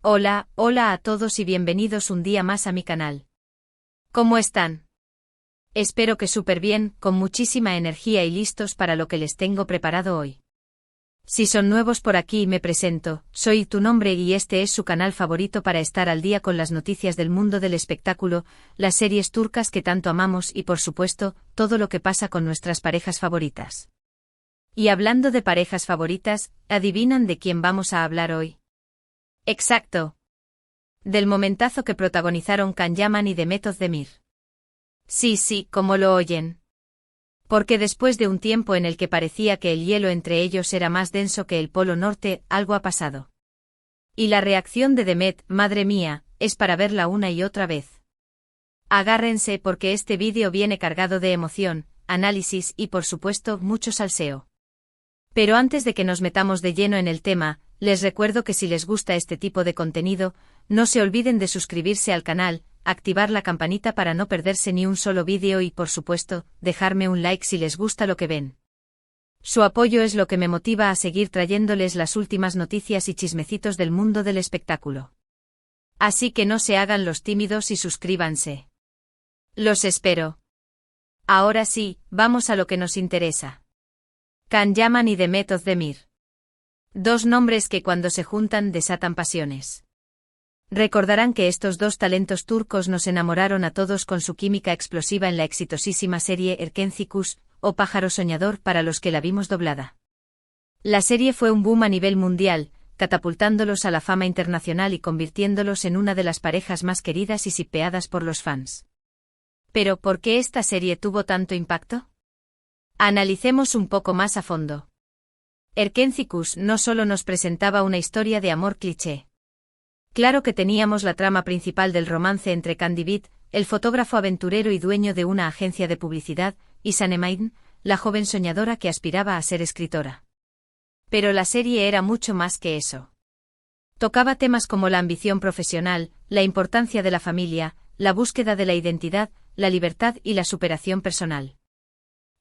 Hola a todos y bienvenidos un día más a mi canal. ¿Cómo están? Espero que súper bien, con muchísima energía y listos para lo que les tengo preparado hoy. Si son nuevos por aquí me presento, soy Tu Nombre y este es su canal favorito para estar al día con las noticias del mundo del espectáculo, las series turcas que tanto amamos y por supuesto, todo lo que pasa con nuestras parejas favoritas. Y hablando de parejas favoritas, ¿adivinan de quién vamos a hablar hoy? Exacto. Del momentazo que protagonizaron Can Yaman y Demet Özdemir. Sí, como lo oyen. Porque después de un tiempo en el que parecía que el hielo entre ellos era más denso que el Polo Norte, algo ha pasado. Y la reacción de Demet, madre mía, es para verla una y otra vez. Agárrense porque este vídeo viene cargado de emoción, análisis y por supuesto mucho salseo. Pero antes de que nos metamos de lleno en el tema, les recuerdo que si les gusta este tipo de contenido, no se olviden de suscribirse al canal, activar la campanita para no perderse ni un solo vídeo y por supuesto, dejarme un like si les gusta lo que ven. Su apoyo es lo que me motiva a seguir trayéndoles las últimas noticias y chismecitos del mundo del espectáculo. Así que no se hagan los tímidos y suscríbanse. Los espero. Ahora sí, vamos a lo que nos interesa. Can Yaman y Demet Özdemir. Dos nombres que cuando se juntan desatan pasiones. Recordarán que estos dos talentos turcos nos enamoraron a todos con su química explosiva en la exitosísima serie Erkenci Kuş, o Pájaro Soñador para los que la vimos doblada. La serie fue un boom a nivel mundial, catapultándolos a la fama internacional y convirtiéndolos en una de las parejas más queridas y shippeadas por los fans. Pero, ¿por qué esta serie tuvo tanto impacto? Analicemos un poco más a fondo. Erkenci Kuş no solo nos presentaba una historia de amor cliché. Claro que teníamos la trama principal del romance entre Can Divit, el fotógrafo aventurero y dueño de una agencia de publicidad, y Sanem, la joven soñadora que aspiraba a ser escritora. Pero la serie era mucho más que eso. Tocaba temas como la ambición profesional, la importancia de la familia, la búsqueda de la identidad, la libertad y la superación personal.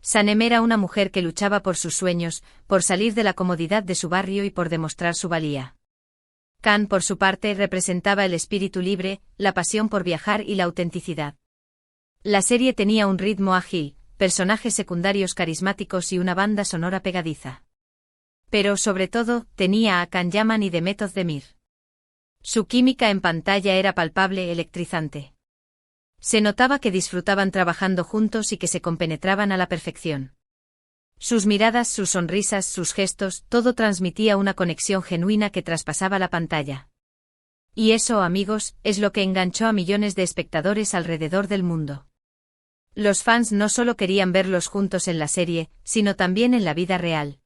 Sanem era una mujer que luchaba por sus sueños, por salir de la comodidad de su barrio y por demostrar su valía. Can, por su parte, representaba el espíritu libre, la pasión por viajar y la autenticidad. La serie tenía un ritmo ágil, personajes secundarios carismáticos y una banda sonora pegadiza. Pero, sobre todo, tenía a Can Yaman y Demet Özdemir. Su química en pantalla era palpable, electrizante. Se notaba que disfrutaban trabajando juntos y que se compenetraban a la perfección. Sus miradas, sus sonrisas, sus gestos, todo transmitía una conexión genuina que traspasaba la pantalla. Y eso, amigos, es lo que enganchó a millones de espectadores alrededor del mundo. Los fans no solo querían verlos juntos en la serie, sino también en la vida real.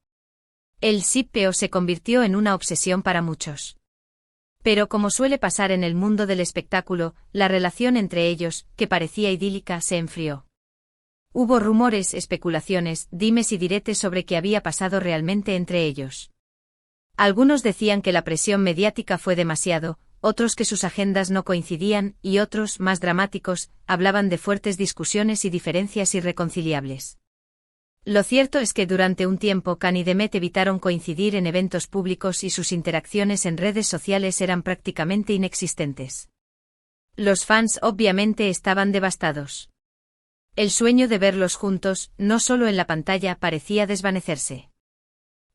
El shippeo se convirtió en una obsesión para muchos. Pero como suele pasar en el mundo del espectáculo, la relación entre ellos, que parecía idílica, se enfrió. Hubo rumores, especulaciones, dimes y diretes sobre qué había pasado realmente entre ellos. Algunos decían que la presión mediática fue demasiado, otros que sus agendas no coincidían, y otros, más dramáticos, hablaban de fuertes discusiones y diferencias irreconciliables. Lo cierto es que durante un tiempo Can y Demet evitaron coincidir en eventos públicos y sus interacciones en redes sociales eran prácticamente inexistentes. Los fans obviamente estaban devastados. El sueño de verlos juntos, no solo en la pantalla, parecía desvanecerse.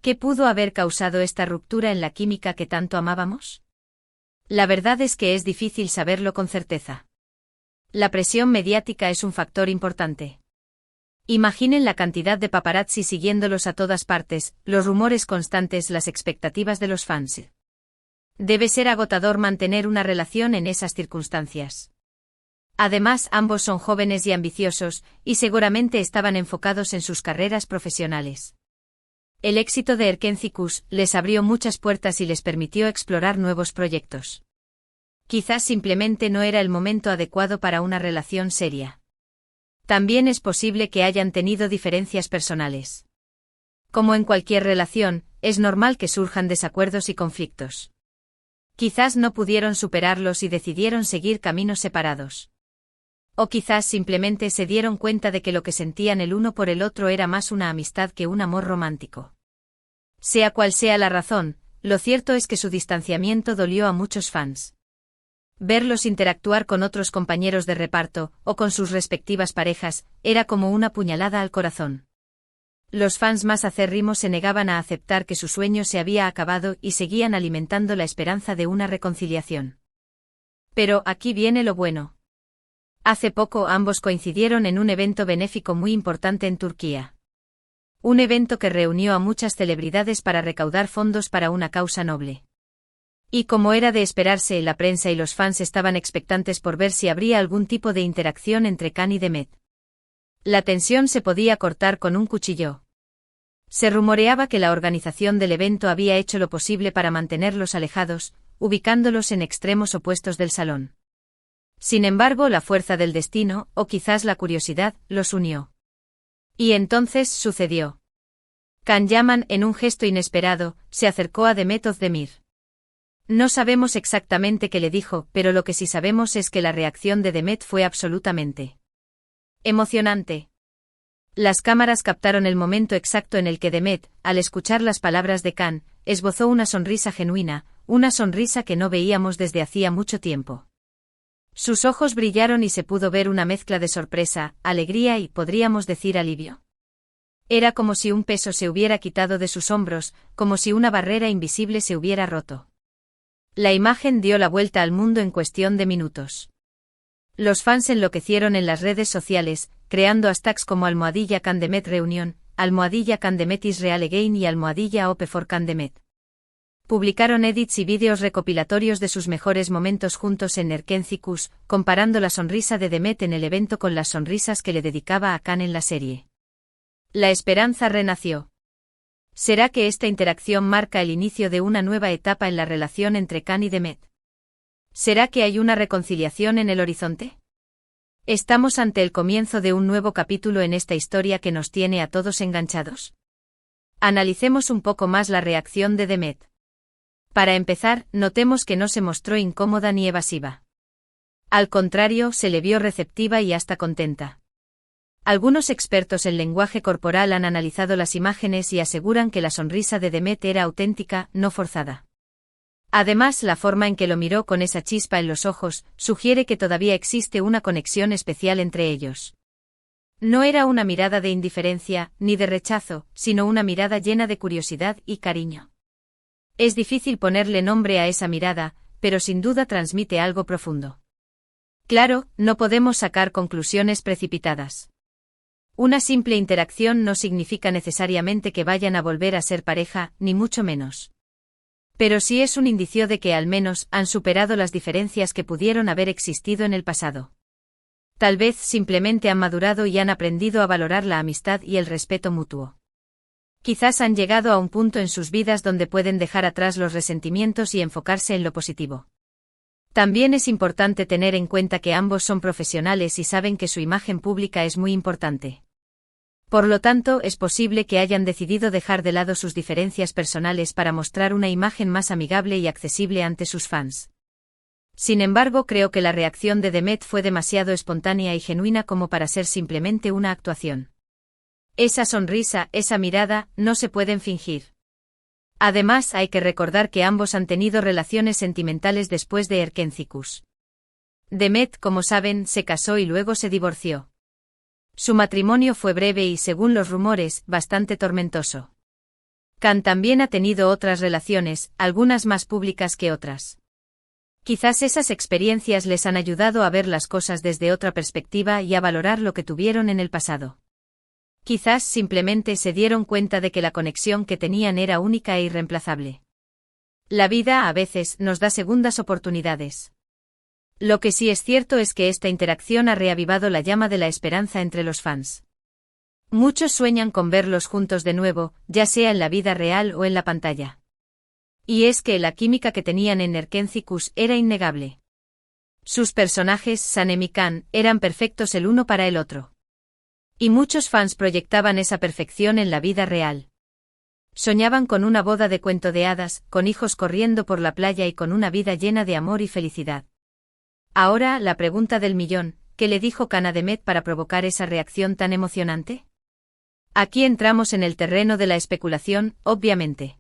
¿Qué pudo haber causado esta ruptura en la química que tanto amábamos? La verdad es que es difícil saberlo con certeza. La presión mediática es un factor importante. Imaginen la cantidad de paparazzi siguiéndolos a todas partes, los rumores constantes, las expectativas de los fans. Debe ser agotador mantener una relación en esas circunstancias. Además, ambos son jóvenes y ambiciosos, y seguramente estaban enfocados en sus carreras profesionales. El éxito de Erkenci Kuş les abrió muchas puertas y les permitió explorar nuevos proyectos. Quizás simplemente no era el momento adecuado para una relación seria. También es posible que hayan tenido diferencias personales. Como en cualquier relación, es normal que surjan desacuerdos y conflictos. Quizás no pudieron superarlos y decidieron seguir caminos separados. O quizás simplemente se dieron cuenta de que lo que sentían el uno por el otro era más una amistad que un amor romántico. Sea cual sea la razón, lo cierto es que su distanciamiento dolió a muchos fans. Verlos interactuar con otros compañeros de reparto, o con sus respectivas parejas, era como una puñalada al corazón. Los fans más acérrimos se negaban a aceptar que su sueño se había acabado y seguían alimentando la esperanza de una reconciliación. Pero aquí viene lo bueno. Hace poco ambos coincidieron en un evento benéfico muy importante en Turquía. Un evento que reunió a muchas celebridades para recaudar fondos para una causa noble. Y como era de esperarse, la prensa y los fans estaban expectantes por ver si habría algún tipo de interacción entre Can y Demet. La tensión se podía cortar con un cuchillo. Se rumoreaba que la organización del evento había hecho lo posible para mantenerlos alejados, ubicándolos en extremos opuestos del salón. Sin embargo, la fuerza del destino, o quizás la curiosidad, los unió. Y entonces sucedió. Can Yaman, en un gesto inesperado, se acercó a Demet Özdemir. No sabemos exactamente qué le dijo, pero lo que sí sabemos es que la reacción de Demet fue absolutamente emocionante. Las cámaras captaron el momento exacto en el que Demet, al escuchar las palabras de Can, esbozó una sonrisa genuina, una sonrisa que no veíamos desde hacía mucho tiempo. Sus ojos brillaron y se pudo ver una mezcla de sorpresa, alegría y, podríamos decir, alivio. Era como si un peso se hubiera quitado de sus hombros, como si una barrera invisible se hubiera roto. La imagen dio la vuelta al mundo en cuestión de minutos. Los fans enloquecieron en las redes sociales, creando hashtags como #Can Demet Reunión, #Can Demet Israel Again y #Ope for Can Demet. Publicaron edits y vídeos recopilatorios de sus mejores momentos juntos en Erkencikus, comparando la sonrisa de Demet en el evento con las sonrisas que le dedicaba a Can en la serie. La esperanza renació. ¿Será que esta interacción marca el inicio de una nueva etapa en la relación entre Can y Demet? ¿Será que hay una reconciliación en el horizonte? ¿Estamos ante el comienzo de un nuevo capítulo en esta historia que nos tiene a todos enganchados? Analicemos un poco más la reacción de Demet. Para empezar, notemos que no se mostró incómoda ni evasiva. Al contrario, se le vio receptiva y hasta contenta. Algunos expertos en lenguaje corporal han analizado las imágenes y aseguran que la sonrisa de Demet era auténtica, no forzada. Además, la forma en que lo miró con esa chispa en los ojos, sugiere que todavía existe una conexión especial entre ellos. No era una mirada de indiferencia, ni de rechazo, sino una mirada llena de curiosidad y cariño. Es difícil ponerle nombre a esa mirada, pero sin duda transmite algo profundo. Claro, no podemos sacar conclusiones precipitadas. Una simple interacción no significa necesariamente que vayan a volver a ser pareja, ni mucho menos. Pero sí es un indicio de que al menos han superado las diferencias que pudieron haber existido en el pasado. Tal vez simplemente han madurado y han aprendido a valorar la amistad y el respeto mutuo. Quizás han llegado a un punto en sus vidas donde pueden dejar atrás los resentimientos y enfocarse en lo positivo. También es importante tener en cuenta que ambos son profesionales y saben que su imagen pública es muy importante. Por lo tanto, es posible que hayan decidido dejar de lado sus diferencias personales para mostrar una imagen más amigable y accesible ante sus fans. Sin embargo, creo que la reacción de Demet fue demasiado espontánea y genuina como para ser simplemente una actuación. Esa sonrisa, esa mirada, no se pueden fingir. Además, hay que recordar que ambos han tenido relaciones sentimentales después de Erkencikus. Demet, como saben, se casó y luego se divorció. Su matrimonio fue breve y, según los rumores, bastante tormentoso. Can también ha tenido otras relaciones, algunas más públicas que otras. Quizás esas experiencias les han ayudado a ver las cosas desde otra perspectiva y a valorar lo que tuvieron en el pasado. Quizás simplemente se dieron cuenta de que la conexión que tenían era única e irreemplazable. La vida a veces nos da segundas oportunidades. Lo que sí es cierto es que esta interacción ha reavivado la llama de la esperanza entre los fans. Muchos sueñan con verlos juntos de nuevo, ya sea en la vida real o en la pantalla. Y es que la química que tenían en Erkencikus era innegable. Sus personajes, Sanem y Can, eran perfectos el uno para el otro. Y muchos fans proyectaban esa perfección en la vida real. Soñaban con una boda de cuento de hadas, con hijos corriendo por la playa y con una vida llena de amor y felicidad. Ahora, la pregunta del millón, ¿qué le dijo Can a Demet para provocar esa reacción tan emocionante? Aquí entramos en el terreno de la especulación, obviamente.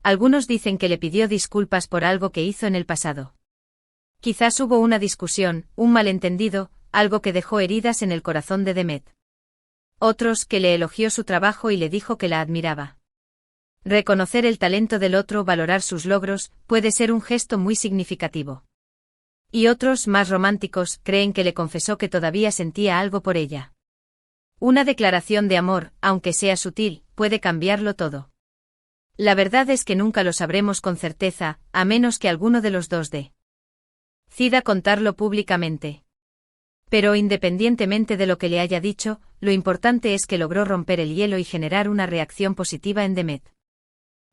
Algunos dicen que le pidió disculpas por algo que hizo en el pasado. Quizás hubo una discusión, un malentendido, algo que dejó heridas en el corazón de Demet. Otros que le elogió su trabajo y le dijo que la admiraba. Reconocer el talento del otro, valorar sus logros, puede ser un gesto muy significativo. Y otros, más románticos, creen que le confesó que todavía sentía algo por ella. Una declaración de amor, aunque sea sutil, puede cambiarlo todo. La verdad es que nunca lo sabremos con certeza, a menos que alguno de los dos decida contarlo públicamente. Pero independientemente de lo que le haya dicho, lo importante es que logró romper el hielo y generar una reacción positiva en Demet.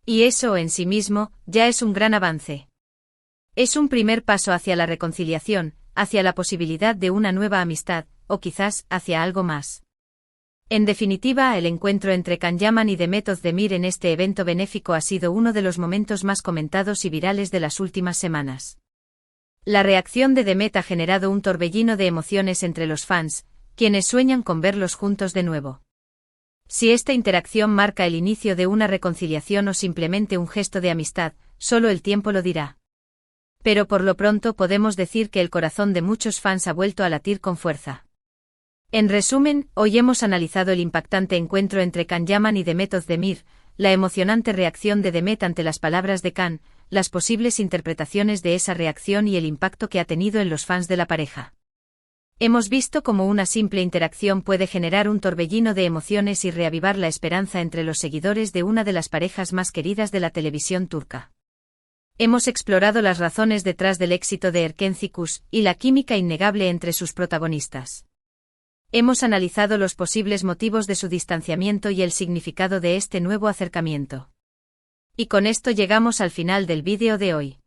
Y eso en sí mismo, ya es un gran avance. Es un primer paso hacia la reconciliación, hacia la posibilidad de una nueva amistad, o quizás hacia algo más. En definitiva, el encuentro entre Can Yaman y Demet Özdemir en este evento benéfico ha sido uno de los momentos más comentados y virales de las últimas semanas. La reacción de Demet ha generado un torbellino de emociones entre los fans, quienes sueñan con verlos juntos de nuevo. Si esta interacción marca el inicio de una reconciliación o simplemente un gesto de amistad, solo el tiempo lo dirá. Pero por lo pronto podemos decir que el corazón de muchos fans ha vuelto a latir con fuerza. En resumen, hoy hemos analizado el impactante encuentro entre Can Yaman y Demet Özdemir, la emocionante reacción de Demet ante las palabras de Can, las posibles interpretaciones de esa reacción y el impacto que ha tenido en los fans de la pareja. Hemos visto cómo una simple interacción puede generar un torbellino de emociones y reavivar la esperanza entre los seguidores de una de las parejas más queridas de la televisión turca. Hemos explorado las razones detrás del éxito de Erken Cikus y la química innegable entre sus protagonistas. Hemos analizado los posibles motivos de su distanciamiento y el significado de este nuevo acercamiento. Y con esto llegamos al final del vídeo de hoy.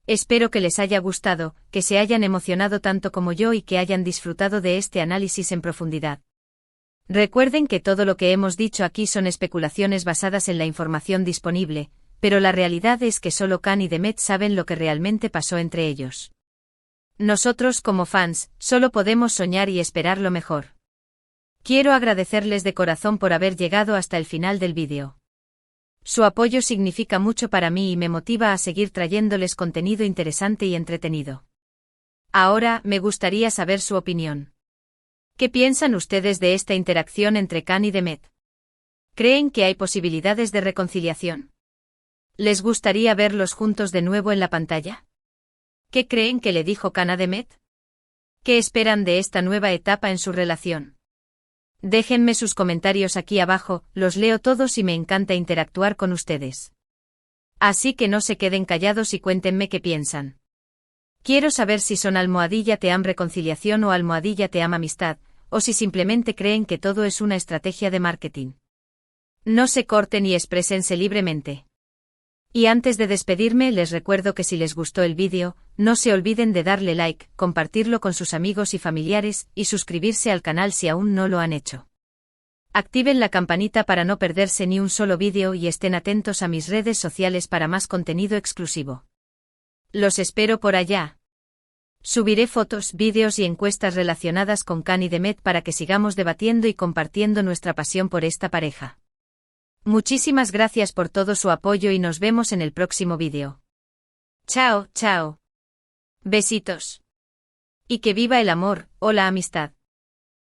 Espero que les haya gustado, que se hayan emocionado tanto como yo y que hayan disfrutado de este análisis en profundidad. Recuerden que todo lo que hemos dicho aquí son especulaciones basadas en la información disponible, pero la realidad es que solo Can y Demet saben lo que realmente pasó entre ellos. Nosotros como fans, solo podemos soñar y esperar lo mejor. Quiero agradecerles de corazón por haber llegado hasta el final del vídeo. Su apoyo significa mucho para mí y me motiva a seguir trayéndoles contenido interesante y entretenido. Ahora, me gustaría saber su opinión. ¿Qué piensan ustedes de esta interacción entre Can y Demet? ¿Creen que hay posibilidades de reconciliación? ¿Les gustaría verlos juntos de nuevo en la pantalla? ¿Qué creen que le dijo Can a Demet? ¿Qué esperan de esta nueva etapa en su relación? Déjenme sus comentarios aquí abajo, los leo todos y me encanta interactuar con ustedes. Así que no se queden callados y cuéntenme qué piensan. Quiero saber si son almohadilla team reconciliación o almohadilla team amistad, o si simplemente creen que todo es una estrategia de marketing. No se corten y exprésense libremente. Y antes de despedirme les recuerdo que si les gustó el vídeo, no se olviden de darle like, compartirlo con sus amigos y familiares y suscribirse al canal si aún no lo han hecho. Activen la campanita para no perderse ni un solo vídeo y estén atentos a mis redes sociales para más contenido exclusivo. Los espero por allá. Subiré fotos, vídeos y encuestas relacionadas con Can y Demet para que sigamos debatiendo y compartiendo nuestra pasión por esta pareja. Muchísimas gracias por todo su apoyo y nos vemos en el próximo vídeo. Chao, chao. Besitos. Y que viva el amor, o la amistad.